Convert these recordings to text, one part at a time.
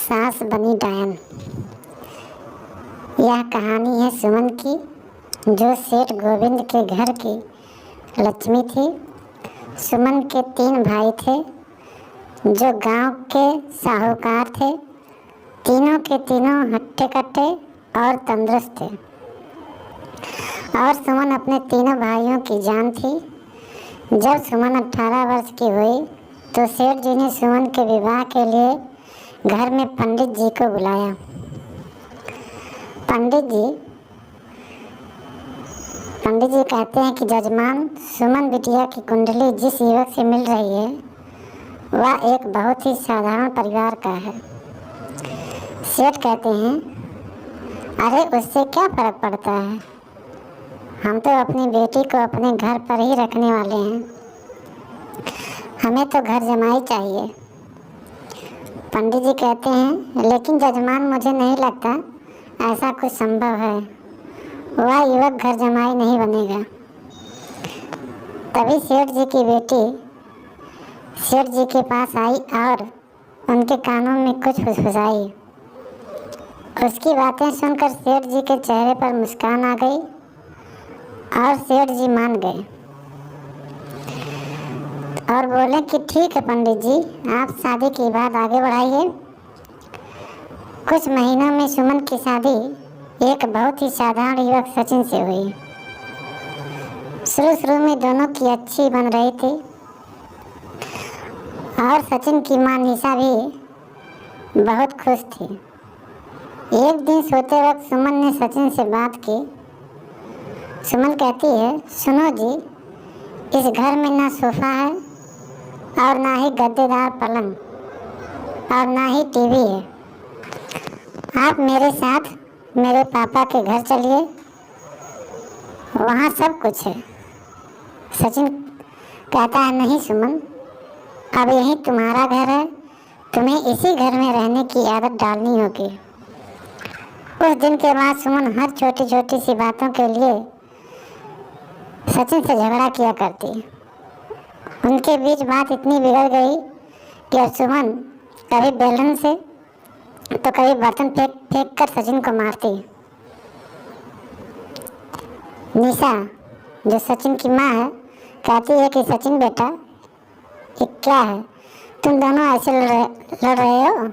सास बनी डायन। यह कहानी है सुमन की, जो सेठ गोविंद के घर की लक्ष्मी थी। सुमन के 3 भाई थे, जो गांव के साहूकार थे। तीनों के तीनों हट्टे कट्टे और तंदुरुस्त थे, और सुमन अपने तीनों भाइयों की जान थी। जब सुमन 18 वर्ष की हुई तो सेठ जी ने सुमन के विवाह के लिए घर में पंडित जी को बुलाया। पंडित जी कहते हैं कि जजमान, सुमन बिटिया की कुंडली जिस युवक से मिल रही है वह एक बहुत ही साधारण परिवार का है। सेठ कहते हैं, अरे उससे क्या फर्क पड़ता है, हम तो अपनी बेटी को अपने घर पर ही रखने वाले हैं, हमें तो घर जमाई चाहिए। पंडित जी कहते हैं, लेकिन जजमान, मुझे नहीं लगता ऐसा कुछ संभव है, वह युवक घर जमाई नहीं बनेगा। तभी सेठ जी की बेटी सेठ जी के पास आई और उनके कानों में कुछ फुसफुसाई। उसकी बातें सुनकर सेठ जी के चेहरे पर मुस्कान आ गई और सेठ जी मान गए और बोले कि ठीक है पंडित जी, आप शादी की बात आगे बढ़ाइए। कुछ महीनों में सुमन की शादी एक बहुत ही साधारण युवक सचिन से हुई। शुरू में दोनों की अच्छी बन रही थी और सचिन की मां निशा भी बहुत खुश थी। एक दिन सोते वक्त सुमन ने सचिन से बात की। सुमन कहती है, सुनो जी, इस घर में ना सोफा है और ना ही गद्देदार पलंग और ना ही टीवी है। आप मेरे साथ मेरे पापा के घर चलिए, वहाँ सब कुछ है। सचिन कहता है, नहीं सुमन, अब यही तुम्हारा घर है, तुम्हें इसी घर में रहने की आदत डालनी होगी। उस दिन के बाद सुमन हर छोटी छोटी सी बातों के लिए सचिन से झगड़ा किया करती। उनके बीच बात इतनी बिगड़ गई कि अब सुमन कभी बेलन से तो कभी बर्तन फेंक कर सचिन को मारती। निशा, जो सचिन की माँ है, कहती है कि सचिन बेटा, ये क्या है, तुम दोनों ऐसे लड़ रहे हो।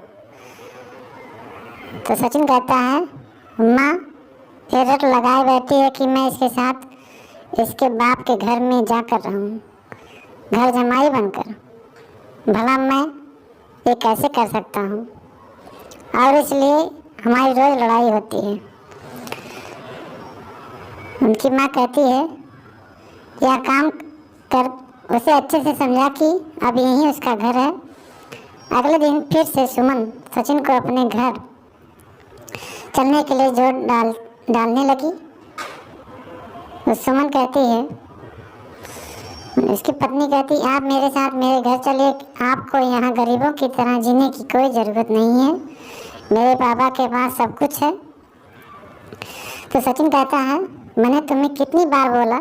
तो सचिन कहता है, माँ ये रट लगाए बैठी है कि मैं इसके साथ इसके बाप के घर में जाकर रहूं, घर जमाई बनकर। भला मैं ये कैसे कर सकता हूँ, और इसलिए हमारी रोज लड़ाई होती है। उनकी माँ कहती है, यह काम कर उसे अच्छे से समझा कि अब यही उसका घर है। अगले दिन फिर से सुमन सचिन को अपने घर चलने के लिए जोर डालने लगी। सुमन कहती है, उसकी पत्नी कहती, आप मेरे साथ मेरे घर चलिए, आपको यहाँ गरीबों की तरह जीने की कोई ज़रूरत नहीं है, मेरे पापा के पास सब कुछ है। तो सचिन कहता है, मैंने तुम्हें कितनी बार बोला,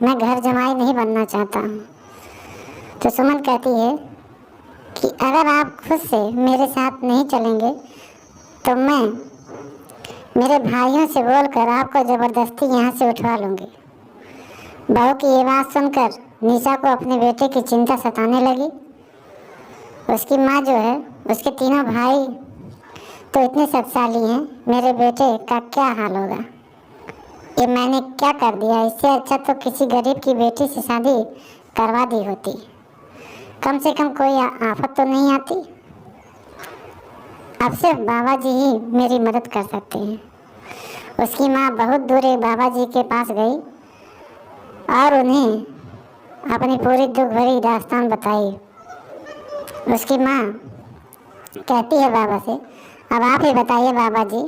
मैं घर जमाई नहीं बनना चाहता हूँ। तो सुमन कहती है कि अगर आप खुद से मेरे साथ नहीं चलेंगे तो मैं मेरे भाइयों से बोलकर आपको ज़बरदस्ती यहाँ से उठवा लूँगी। बहू की ये बात सुनकर निशा को अपने बेटे की चिंता सताने लगी। उसकी माँ जो है, उसके तीनों भाई तो इतने शक्तिशाली हैं, मेरे बेटे का क्या हाल होगा, ये मैंने क्या कर दिया, इससे अच्छा तो किसी गरीब की बेटी से शादी करवा दी होती, कम से कम कोई आफत तो नहीं आती। अब सिर्फ बाबा जी ही मेरी मदद कर सकते हैं। उसकी माँ बहुत दूर एक बाबा जी के पास गई और उन्हें अपनी पूरी दुख भरी दास्तान बताई। उसकी माँ कहती है बाबा से, अब आप ही बताइए बाबा जी,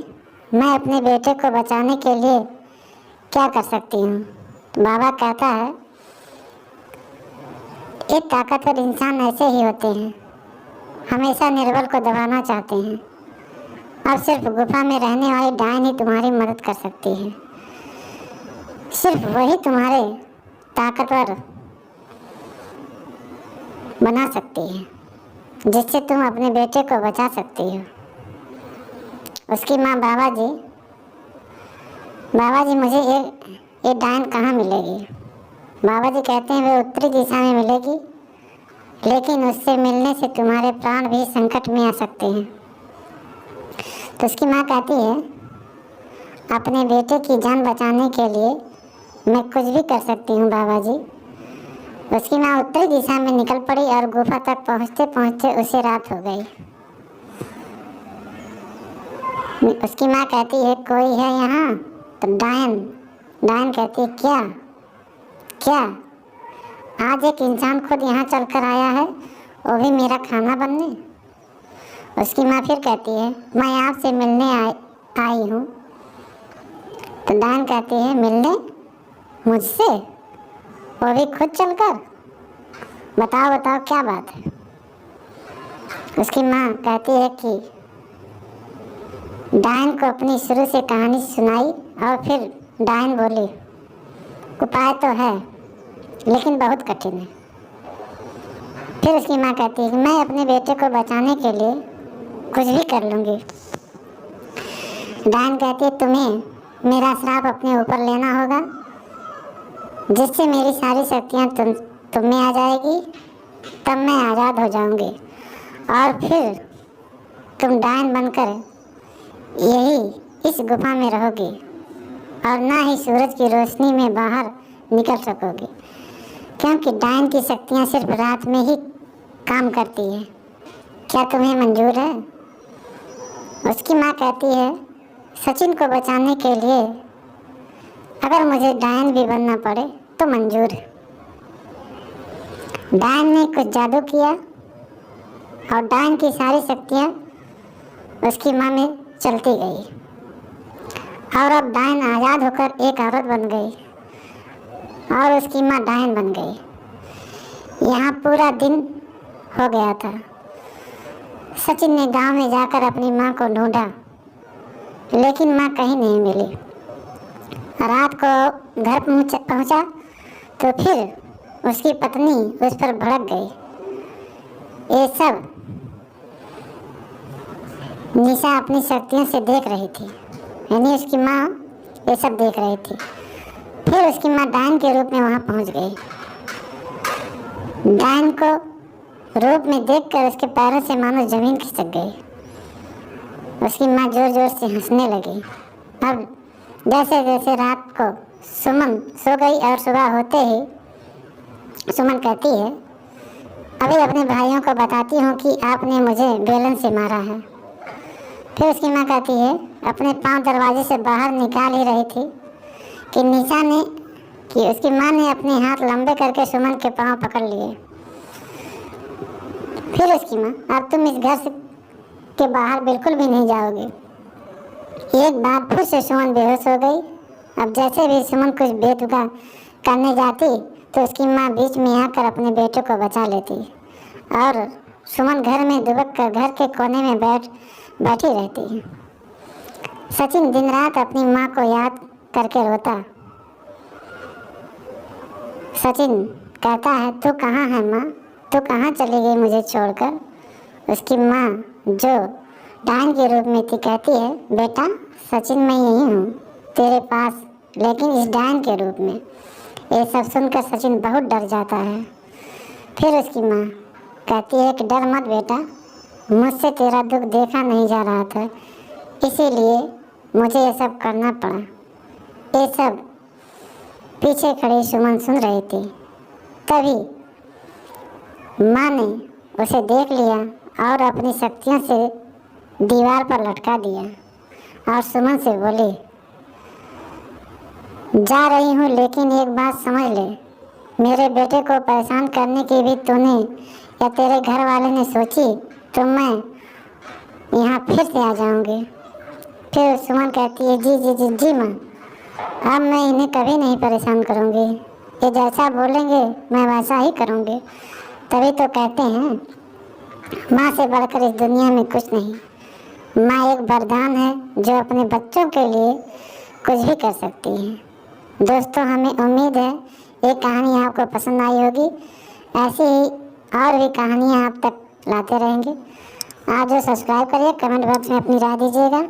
मैं अपने बेटे को बचाने के लिए क्या कर सकती हूँ। बाबा कहता है, एक ताकतवर इंसान ऐसे ही होते हैं, हमेशा निर्बल को दबाना चाहते हैं। अब सिर्फ गुफा में रहने वाली डायन ही तुम्हारी मदद कर सकती है, सिर्फ वही तुम्हारे ताकतवर बना सकती है, जिससे तुम अपने बेटे को बचा सकती हो। उसकी माँ, बाबा जी मुझे ये डायन कहाँ मिलेगी? बाबा जी कहते हैं वे उत्तरी दिशा में मिलेगी, लेकिन उससे मिलने से तुम्हारे प्राण भी संकट में आ सकते हैं। तो उसकी माँ कहती है अपने बेटे की जान बचाने के लिए मैं कुछ भी कर सकती हूँ बाबा जी। उसकी माँ उत्तरी दिशा में निकल पड़ी और गुफा तक पहुँचते पहुँचते उसे रात हो गई। उसकी माँ कहती है कोई है यहाँ? तो डायन कहती है क्या क्या आज एक इंसान खुद यहाँ चलकर आया है, वो भी मेरा खाना बनने? उसकी माँ फिर कहती है मैं आपसे मिलने आई हूँ। तो डायन कहती है मिलने मुझसे, वो भी खुद चलकर? बताओ क्या बात है? उसकी माँ कहती है कि डायन को अपनी शुरू से कहानी सुनाई और फिर डायन बोली उपाय तो है लेकिन बहुत कठिन है। फिर उसकी माँ कहती है कि मैं अपने बेटे को बचाने के लिए कुछ भी कर लूँगी। डायन कहती है तुम्हें मेरा श्राप अपने ऊपर लेना होगा, जिससे मेरी सारी शक्तियाँ तुम में आ जाएगी, तब मैं आज़ाद हो जाऊँगी और फिर तुम डायन बनकर यही इस गुफा में रहोगी और ना ही सूरज की रोशनी में बाहर निकल सकोगी, क्योंकि डायन की शक्तियाँ सिर्फ रात में ही काम करती है। क्या तुम्हें मंजूर है? उसकी माँ कहती है सचिन को बचाने के लिए अगर मुझे डायन भी बनना पड़े तो मंजूर है। डायन ने कुछ जादू किया और डायन की सारी शक्तियाँ उसकी माँ में चलती गई और अब डायन आज़ाद होकर एक औरत बन गई और उसकी माँ डायन बन गई। यहाँ पूरा दिन हो गया था। सचिन ने गांव में जाकर अपनी माँ को ढूंढा, लेकिन माँ कहीं नहीं मिली। रात को घर पहुंचा तो फिर उसकी पत्नी उस पर भड़क गई। ये सब निशा अपनी शक्तियों से देख रही थी, यानी उसकी माँ ये सब देख रही थी। फिर उसकी माँ डायन के रूप में वहाँ पहुँच गई। डायन को रूप में देखकर उसके पैरों से मानो जमीन खिसक गई। उसकी माँ जोर जोर से हंसने लगी। अब जैसे जैसे रात को सुमन सो गई और सुबह होते ही सुमन कहती है अभी अपने भाइयों को बताती हूँ कि आपने मुझे बेलन से मारा है। फिर उसकी माँ कहती है अपने पाँव दरवाजे से बाहर निकाल ही रही थी कि उसकी माँ ने अपने हाथ लंबे करके सुमन के पाँव पकड़ लिए। फिर उसकी माँ अब तुम इस घर के बाहर बिल्कुल भी नहीं जाओगे। एक बार फिर से सुमन बेहोश हो गई। अब जैसे भी सुमन कुछ बेतुका करने जाती तो उसकी माँ बीच में आकर अपने बेटे को बचा लेती और सुमन घर में दुबक कर घर के कोने में बैठी रहती। सचिन दिन रात अपनी माँ को याद करके रोता। सचिन कहता है तू कहाँ है माँ, तू कहाँ चली गई मुझे छोड़कर? उसकी माँ जो डायन के रूप में थी कहती है बेटा सचिन मैं यही हूँ तेरे पास, लेकिन इस डायन के रूप में। ये सब सुनकर सचिन बहुत डर जाता है। फिर उसकी माँ कहती है कि डर मत बेटा, मुझसे तेरा दुख देखा नहीं जा रहा था, इसीलिए मुझे ये सब करना पड़ा। ये सब पीछे खड़ी सुमन सुन रही थी। तभी माँ ने उसे देख लिया और अपनी शक्तियों से दीवार पर लटका दिया और सुमन से बोली जा रही हूँ, लेकिन एक बात समझ ले, मेरे बेटे को परेशान करने की भी तूने या तेरे घर वाले ने सोची तो मैं यहाँ फिर से आ जाऊँगी। फिर सुमन कहती है जी जी जी जी माँ, अब मैं इन्हें कभी नहीं परेशान करूँगी, ये जैसा बोलेंगे मैं वैसा ही करूँगी। तभी तो कहते हैं माँ से बढ़कर इस दुनिया में कुछ नहीं। माँ एक वरदान है जो अपने बच्चों के लिए कुछ भी कर सकती है। दोस्तों हमें उम्मीद है ये कहानी आपको पसंद आई होगी। ऐसी ही और भी कहानियाँ आप तक लाते रहेंगे। आप जो सब्सक्राइब करिए, कमेंट बॉक्स में अपनी राय दीजिएगा।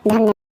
धन्यवाद।